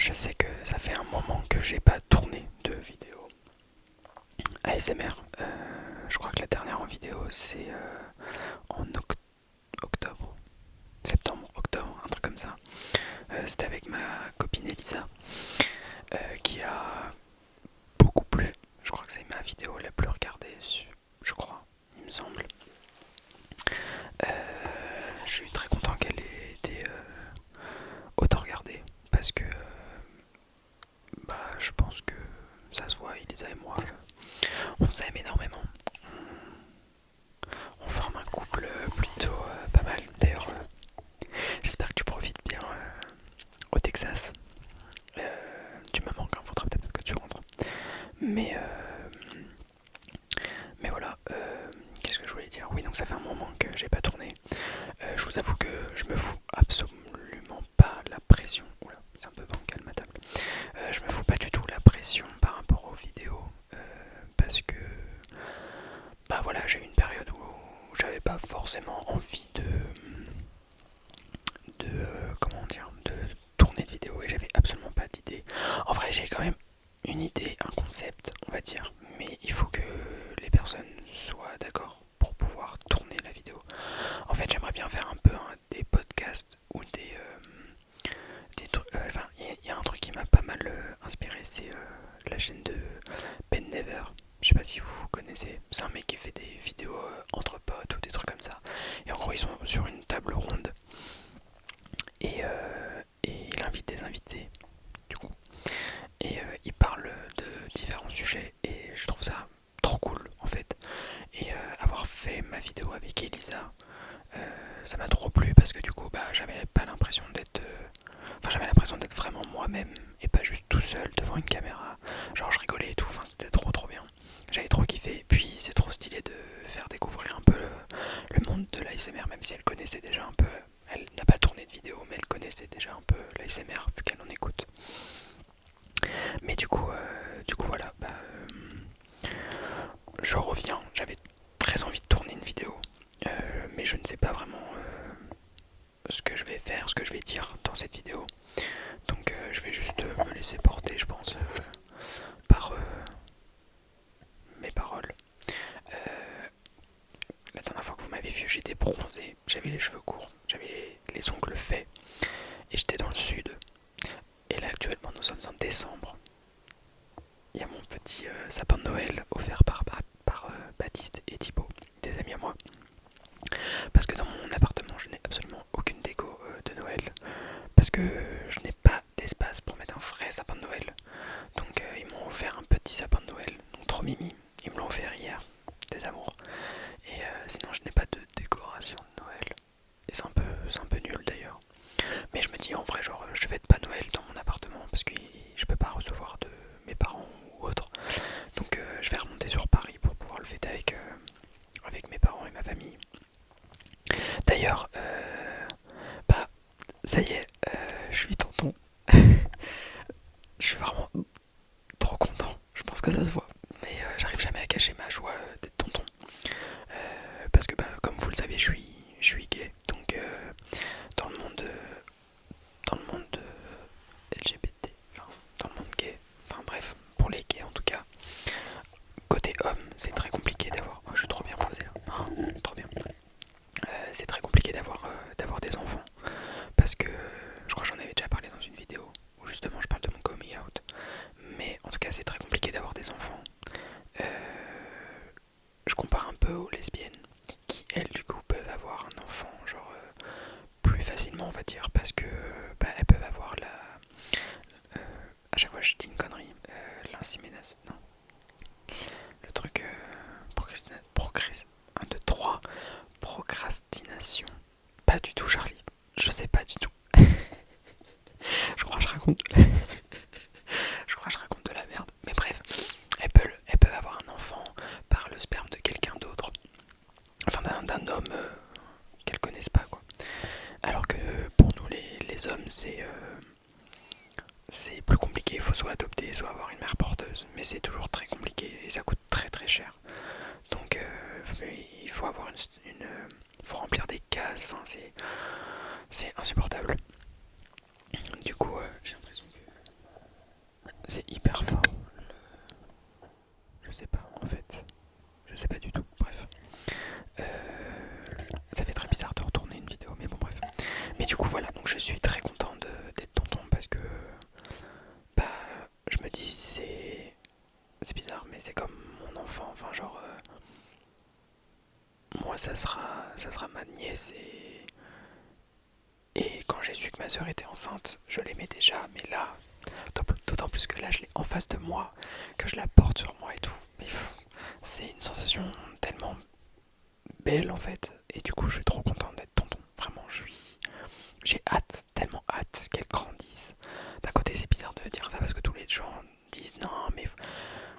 je sais que ça fait un moment que j'ai pas tourné de vidéo ASMR. Je crois que la dernière en vidéo c'est en octobre, septembre, octobre, un truc comme ça. C'était avec ma copine Elisa qui a beaucoup plu. Je crois que c'est ma vidéo la plus regardée, je crois, il me semble. Je suis très content qu'elle ait été autant regardée parce que je pense que ça se voit, Elisa et moi, on s'aime énormément. On forme un couple plutôt pas mal. D'ailleurs, j'espère que tu profites bien au Texas. Tu me manques, faudra peut-être que tu rentres. Mais, voilà, qu'est-ce que je voulais dire? Oui, donc ça fait un moment que j'ai pas tourné. Je vous avoue que je me fous absolument pas la pression. Oula, c'est un peu bancal ma table. Je me fous pas du tout la pression par rapport aux vidéos. Parce que voilà, j'ai eu une période où j'avais pas forcément envie comment dire, de tourner de vidéos et j'avais absolument pas d'idée. En vrai, j'ai quand même une idée, un concept, on va dire, mais il faut que les personnes soient d'accord pour pouvoir tourner la vidéo. En fait, j'aimerais bien faire un peu des podcasts ou des trucs. Enfin, il y a un truc qui m'a pas mal inspiré, c'est la chaîne de Ben Never. Je sais pas si vous connaissez. C'est un mec qui fait des vidéos entre potes ou des trucs comme ça. Et en gros, ils sont sur une table ronde et il invite des invités, du coup. Et il parle de différents sujets et je trouve ça trop cool en fait. Et avoir fait ma vidéo avec Elisa, ça m'a trop plu parce que du coup, j'avais pas l'impression d'être. Enfin, j'avais l'impression d'être vraiment moi-même et pas juste tout seul devant une caméra. Genre, je rigolais et tout, enfin, c'était trop bien. J'avais trop kiffé. Puis, c'est trop stylé de faire découvrir un peu le monde de l'ASMR, même si elle connaissait déjà un peu. Elle n'a pas tourné de vidéo, mais elle connaissait déjà un peu l'ASMR vu qu'elle en écoute. Mais du coup voilà, je reviens. J'avais très envie de tourner une vidéo, mais je ne sais pas vraiment ce que je vais faire, ce que je vais dire dans cette vidéo. Donc je vais juste me laisser porter, je pense, par mes paroles. Euh, la dernière fois que vous m'avez vu, j'étais bronzé, j'avais les cheveux courts, j'avais les ongles faits, et j'étais dans le sud. Et là actuellement nous sommes en décembre. Il y a mon petit sapin de Noël offert par Baptiste et Thibaut, des amis à moi. Parce que dans mon appartement, je n'ai absolument aucune déco de Noël. Parce que je n'ai pas d'espace pour mettre un vrai sapin de Noël. Donc ils m'ont offert un petit sapin de Noël, donc trop mimi. Ils me l'ont offert hier, des amours. Et sinon, je n'ai pas de décoration de Noël. Et c'est un peu nul d'ailleurs. Mais je me dis en vrai, genre, je fête pas Noël dans mon appartement parce que je peux pas recevoir de mes parents ou autres. Donc je vais remonter sur Paris pour pouvoir le fêter avec mes parents et ma famille. D'ailleurs, ça y est, je suis tonton. Je suis vraiment trop content. Je pense que ça se voit. Mais j'arrive jamais à cacher ma joie d'être tonton. Parce que comme vous le savez, je suis gay. Donc dans le monde, dans le monde LGBT, enfin dans le monde gay, enfin bref, pour les gays en tout cas, côté homme, c'est très compliqué d'avoir. Oh, je suis trop bien posé là. Oh, trop bien. C'est très compliqué d'avoir des enfants. Parce que je crois que j'en avais déjà parlé dans une vidéo où justement je parle de mon coming out. Mais en tout cas, c'est très compliqué d'avoir des enfants. Euh, je compare un peu aux lesbiennes qui, elles, du coup, peuvent avoir un enfant, genre plus facilement, on va dire, parce que elles peuvent avoir à chaque fois, je dis une connerie. L'insémination. Non. Le truc. 1, 2, 3. Procrastination. Pas du tout, Charlie. Je sais pas du tout. Je crois que je raconte. Je crois que je raconte de la merde. Mais bref, elles peuvent avoir un enfant par le sperme de quelqu'un d'autre. Enfin, d'un homme qu'elles connaissent pas, quoi. Alors que pour nous, les hommes, c'est plus compliqué. Il faut soit adopter, soit avoir une mère porteuse. Mais c'est toujours très compliqué et ça coûte très cher. Donc, il faut avoir il faut remplir des cases. Enfin, c'est insupportable. Du coup, j'ai l'impression que c'est hyper fort. Je sais pas en fait. Je sais pas du tout. Bref. Euh, Ça fait très bizarre de retourner une vidéo, mais bon bref. Mais du coup voilà, donc je suis très content d'être tonton parce que bah je me dis c'est bizarre mais c'est comme mon enfant, enfin genre moi ça sera ma nièce et quand j'ai su que ma soeur était enceinte, je l'aimais déjà, mais là d'autant plus que là je l'ai en face de moi, que je la porte sur moi et tout. Mais c'est une sensation tellement belle en fait et du coup je suis trop content d'être tonton. Vraiment j'ai hâte, tellement hâte qu'elle grandisse. D'un côté, c'est bizarre de dire ça parce que tous les gens disent non, mais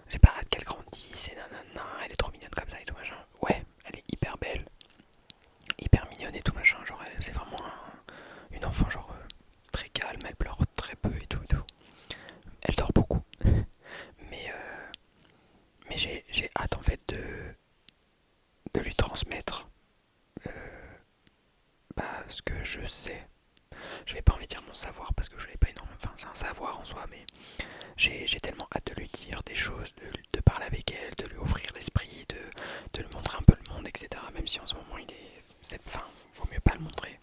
j'ai pas hâte qu'elle grandisse et nanana, elle est trop mignonne comme ça et tout machin. Ouais, elle est hyper belle, hyper mignonne et tout machin. Genre, c'est vraiment une enfant, genre très calme, elle pleure très peu et tout et tout. Elle dort beaucoup, mais, j'ai hâte en fait de lui transmettre ce que je sais. Je vais pas envie de dire mon savoir parce que je l'ai pas énormément. Enfin, c'est un savoir en soi, mais j'ai tellement hâte de lui dire des choses, de parler avec elle, de lui ouvrir l'esprit, de lui montrer un peu le monde, etc. Même si en ce moment enfin, vaut mieux pas le montrer.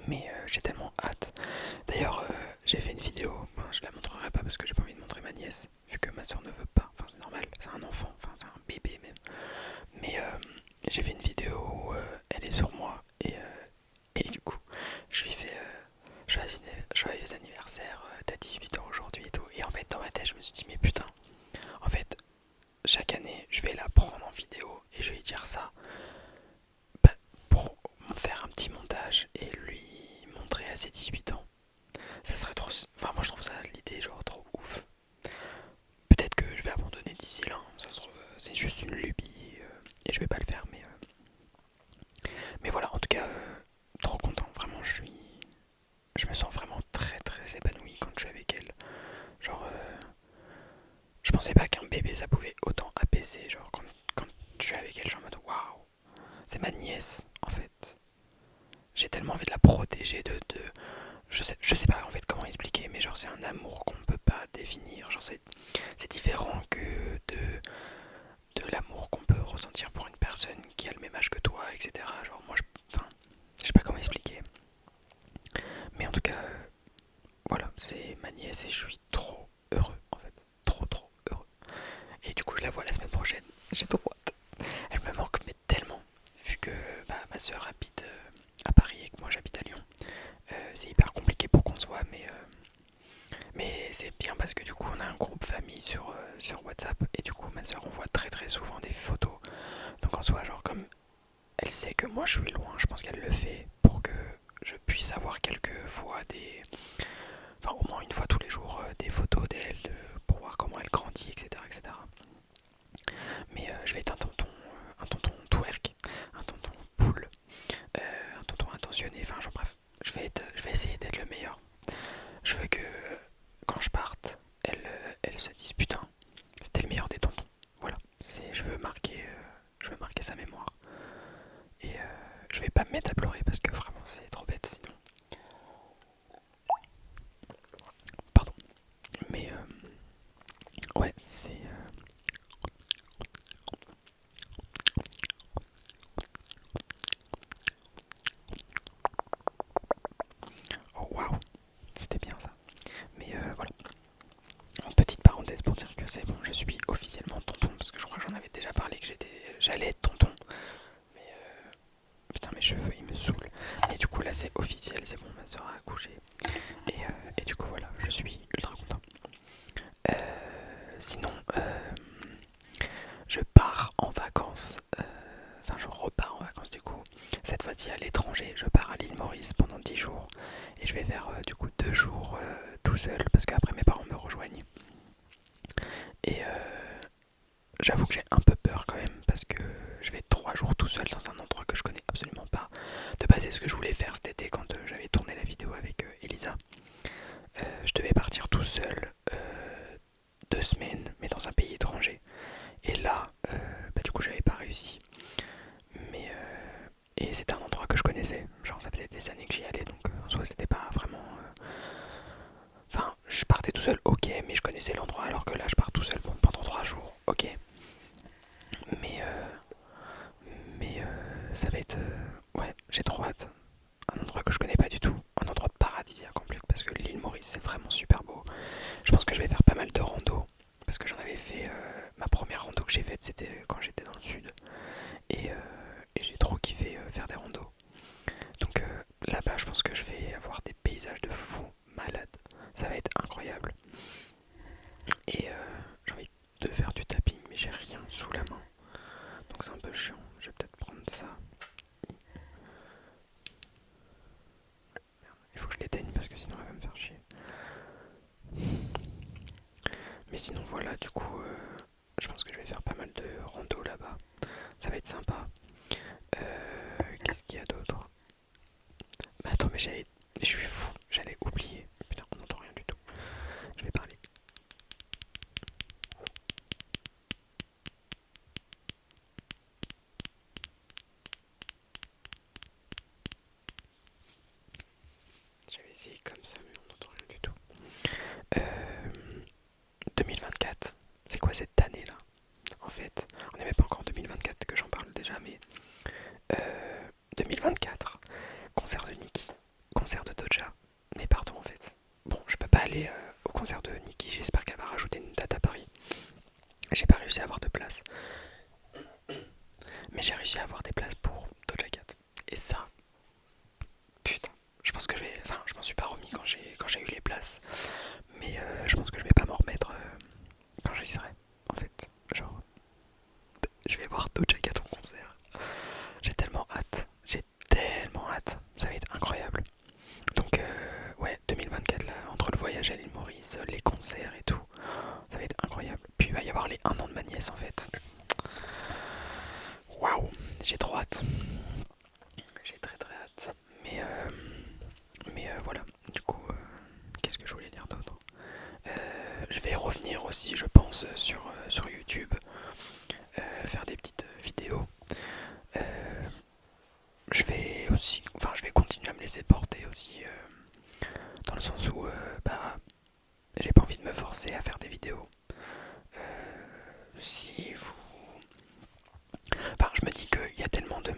Mais j'ai tellement hâte. D'ailleurs, j'ai fait une vidéo, bon, je la montrerai pas parce que j'ai pas envie de montrer ma nièce, vu que ma soeur ne veut pas. Enfin, c'est normal, c'est un enfant, enfin, c'est un bébé même. Mais j'ai fait une vidéo où elle est sur moi et du coup, je lui fais joyeux anniversaire, t'as 18 ans aujourd'hui et tout. Et en fait, dans ma tête, je me suis dit, mais putain, en fait, chaque année, je vais la prendre en vidéo et je vais lui dire ça bah, pour faire un petit montage et lui montrer à ses 18 ans. Ça serait trop. Enfin, moi, je trouve ça l'idée, genre, trop ouf. Peut-être que je vais abandonner d'ici là, hein. Ça se trouve, c'est juste une lubie et je vais pas le faire, mais voilà, en tout cas, trop content. Vraiment, je me sens vraiment très très épanoui quand je suis avec elle. Genre, je pensais pas qu'un bébé ça pouvait autant apaiser. Genre, quand je suis avec elle, je suis en mode waouh, c'est ma nièce en fait. J'ai tellement envie de la protéger, je sais pas en fait comment expliquer, mais genre, c'est un amour qu'on ne peut pas définir. Genre, c'est différent que de l'amour qu'on peut ressentir pour une personne qui a le même âge que toi, etc. Genre, moi, enfin, je sais pas comment expliquer. Mais en tout cas, voilà, c'est ma nièce et je suis trop heureux en fait. Trop trop heureux. Et du coup, je la vois la semaine prochaine. J'ai trop hâte. Elle me manque mais tellement. Vu que bah, ma soeur habite à Paris et que moi j'habite à Lyon. C'est hyper compliqué pour qu'on se voit, mais c'est bien parce que du coup on a un groupe famille sur WhatsApp et du coup ma soeur envoie très très souvent des photos. Donc en soi, genre comme elle sait que moi je suis loin, je pense qu'elle le fait pour que je puisse avoir quelques fois enfin au moins une fois tous les jours, des photos d'elle pour voir comment elle grandit, etc. etc. Mais je vais être un tonton twerk, un tonton poule, un tonton intentionné, enfin genre bref, je vais essayer d'être le meilleur. Je veux que quand je parte, elle se dise putain, c'était le meilleur des tontons. Voilà, je veux marquer sa mémoire. Et je vais pas me mettre à pleurer parce que vraiment c'est trop bête sinon. Pardon. Mais ouais, c'est... Oh waouh, c'était bien ça. Mais voilà, une petite parenthèse pour dire que c'est bon, je suis officiellement tonton, parce que je crois que j'en avais déjà parlé que j'allais être tonton. Mais putain, mes cheveux ils me saoulent. Et du coup là c'est officiel, c'est bon, ma soeur a accouché. Et du coup voilà, je suis ultra content. Sinon, je pars en vacances, enfin je repars en vacances du coup. Cette fois-ci à l'étranger, je pars à l'île Maurice pendant 10 jours. Et je vais faire du coup 2 jours tout seul, parce qu'après mes parents me rejoignent. Et j'avoue que j'ai un peu peur quand même parce que je vais être 3 jours tout seul dans un endroit que je connais absolument pas. De base, c'est ce que je voulais faire cet été quand j'avais tourné la vidéo avec Elisa. Je devais partir tout seul 2 semaines, mais dans un pays étranger. Et là, bah, du coup, j'avais pas réussi. Mais et c'était un endroit que je connaissais. Genre, ça faisait des années que j'y allais, donc en soi, c'était pas vraiment. Enfin, je partais tout seul, ok, mais que là je pars tout seul pendant 3 jours, ok. Mais, ça va être... ouais, j'ai trop hâte. Un endroit que je connais pas du tout, un endroit paradisiaque en plus, parce que l'île Maurice c'est vraiment super beau. Je pense que je vais faire pas mal de rando, parce que j'en avais fait... ma première rando que j'ai faite c'était quand j'étais dans le sud. Et, j'ai trop kiffé faire des randos. Donc là-bas je pense que je vais avoir des paysages de fou malade. Ça va être incroyable. Et j'ai envie de faire du tapping, mais j'ai rien sous la main. Donc c'est un peu chiant. Je vais peut-être prendre ça. Il faut que je l'éteigne parce que sinon elle va me faire chier. Mais sinon voilà, du coup, je pense que je vais faire pas mal de rando là-bas. Ça va être sympa. Qu'est-ce qu'il y a d'autre? Bah attends, mais je suis fou, j'allais oublier. Putain, on n'entend rien du tout. Je vais parler. Je vais essayer comme ça, mais on n'entend rien du tout. 2024, c'est quoi cette année-là? En fait, on n'est même pas encore en 2024 que j'en parle déjà, mais 2024, concert de Nicki, concert de Doja. Mais pardon en fait. Bon, je peux pas aller au concert de Nicki, j'espère qu'elle va rajouter une date à Paris. J'ai pas réussi à avoir de place. Mais j'ai réussi à avoir des places pour Doja Cat. Et ça, putain, je pense que je vais. Enfin, je m'en suis pas remis quand j'ai eu les places. Mais je pense que je vais pas m'en remettre quand j'y serai. En fait, genre, je vais voir Doja Cat en concert. J'ai tellement hâte. J'ai tellement hâte. Ça va être incroyable. Donc, ouais, 2024, là, entre le voyage à l'île Maurice, les concerts et tout, ça va être incroyable. Puis il va y avoir les 1 an de ma nièce en fait. Waouh, j'ai trop hâte. J'ai très très hâte. Mais voilà, du coup, qu'est-ce que je voulais dire d'autre? Je vais revenir aussi, je pense, sur YouTube, faire des petites vidéos. Euh, je vais aussi, enfin, je vais continuer à me laisser porter aussi, dans le sens où, bah, j'ai pas envie de me forcer à faire des vidéos. Si vous... Enfin, je me dis qu'il y a tellement de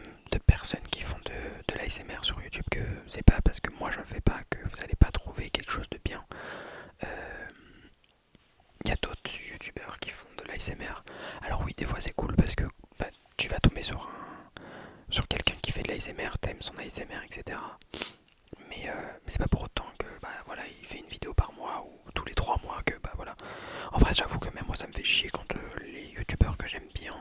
personnes qui font de l'ASMR sur YouTube que c'est pas parce que moi je le fais pas que vous allez pas trouver quelque chose de bien. Il y a d'autres youtubeurs qui font de l'ASMR. Alors oui, des fois c'est cool parce que bah, tu vas tomber sur quelqu'un qui fait de l'ASMR, t'aimes son ASMR, etc. Mais c'est pas pour autant que bah voilà, il fait une vidéo par mois ou tous les 3 mois que bah voilà. En vrai, j'avoue que même moi ça me fait chier quand les youtubeurs que j'aime bien,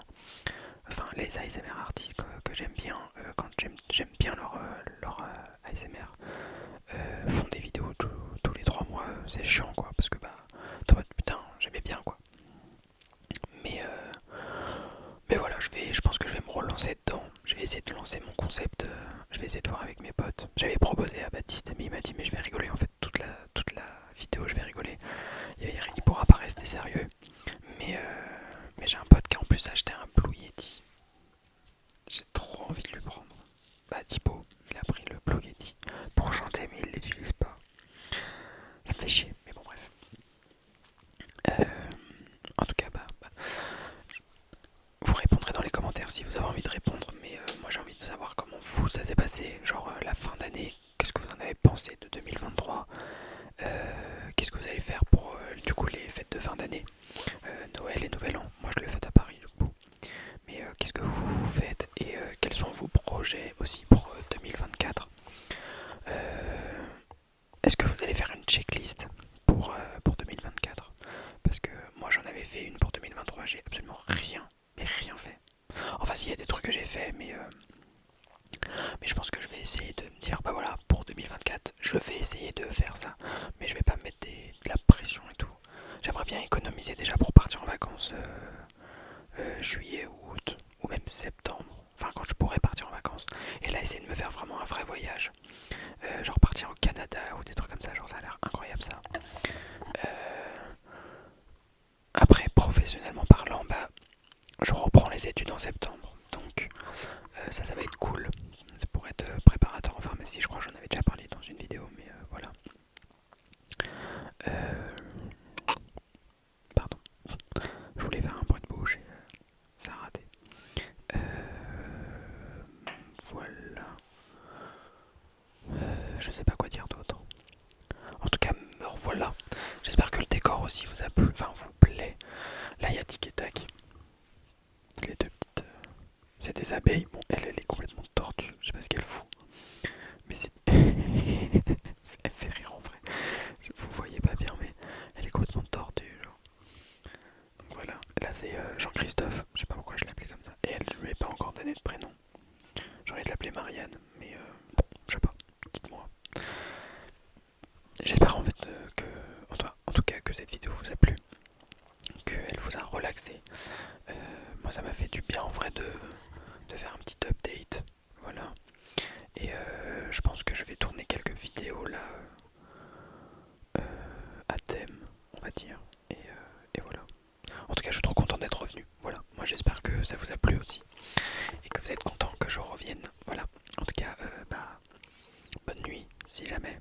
enfin les ASMR artistes que j'aime bien, quand j'aime bien leur ASMR, font des vidéos tous les 3 mois, c'est chiant quoi, parce que bah t'es en mode putain, j'aimais bien quoi. Mais, mais voilà, je pense que je vais me relancer dedans. Je vais essayer de lancer mon concept. Je vais essayer de voir avec mes potes. J'avais proposé à Baptiste, mais il m'a dit mais je vais rigoler en fait toute la vidéo, je vais rigoler. Il pourra pas rester sérieux. Mais j'ai un pote qui a en plus acheté un Blue Yeti. J'ai trop envie de lui prendre. Bah Thibaut, il a pris le Blue Yeti pour chanter, mais il l'utilise pas. Ça me fait chier, mais bon bref. Euh, En tout cas, bah, vous répondrez dans les commentaires si vous avez envie de répondre, mais moi j'ai envie de savoir comment vous ça s'est passé, genre la fin d'année, qu'est-ce que vous en avez pensé de 2023, qu'est-ce que vous allez faire pour du coup les fêtes de fin d'année, Noël et Nouvel An, moi je le fais à Paris du coup, mais qu'est-ce que vous faites et quels sont vos projets aussi pour 2024. Est-ce que vous allez faire une checklist pour 2024? Parce que moi j'en avais fait une pour 2023, j'ai absolument rien, mais rien fait. Enfin, s'il y a des trucs que j'ai fait, mais je pense que je vais essayer de me dire, bah voilà, pour 2024, je vais essayer de faire ça, mais je vais pas me mettre de la pression et tout. J'aimerais bien économiser déjà pour partir en vacances juillet ou août, ou même septembre, enfin quand je pourrais partir en vacances, et là essayer de me faire vraiment un vrai voyage, genre partir au Canada ou des trucs comme ça, genre ça a l'air incroyable ça. Après, professionnellement parlant, bah je reprends les études en septembre, donc ça va être cool. Ça pourrait être préparateur en pharmacie, je crois que j'en avais déjà parlé dans une vidéo, mais voilà. Pardon. voilà. J'espère que le décor aussi vous a plu, enfin vous plaît. Là il y a Tic et Tac. Les deux petites. C'est des abeilles. Bon, elle est complètement tordue. Je sais pas ce qu'elle fout. Mais c'est. Elle fait rire en vrai. Vous voyez pas bien, mais elle est complètement tordue. Genre. Donc voilà. Là c'est Jean-Christophe. Je sais pas pourquoi je l'appelais comme ça. Et elle ne lui ai pas encore donné de prénom. J'aurais de l'appeler Marianne. Mais je sais pas. Dites-moi. J'espère en fait que. En tout cas que cette vidéo vous a plu. Qu'elle vous a relaxé. Moi ça m'a fait du bien en vrai de faire un petit update. Voilà. Et je pense que je vais tourner quelques vidéos là à thème, on va dire. Et voilà. En tout cas, je suis trop content d'être revenu. Voilà. Moi, j'espère que ça vous a plu aussi et que vous êtes content que je revienne. Voilà. En tout cas, bonne nuit si jamais.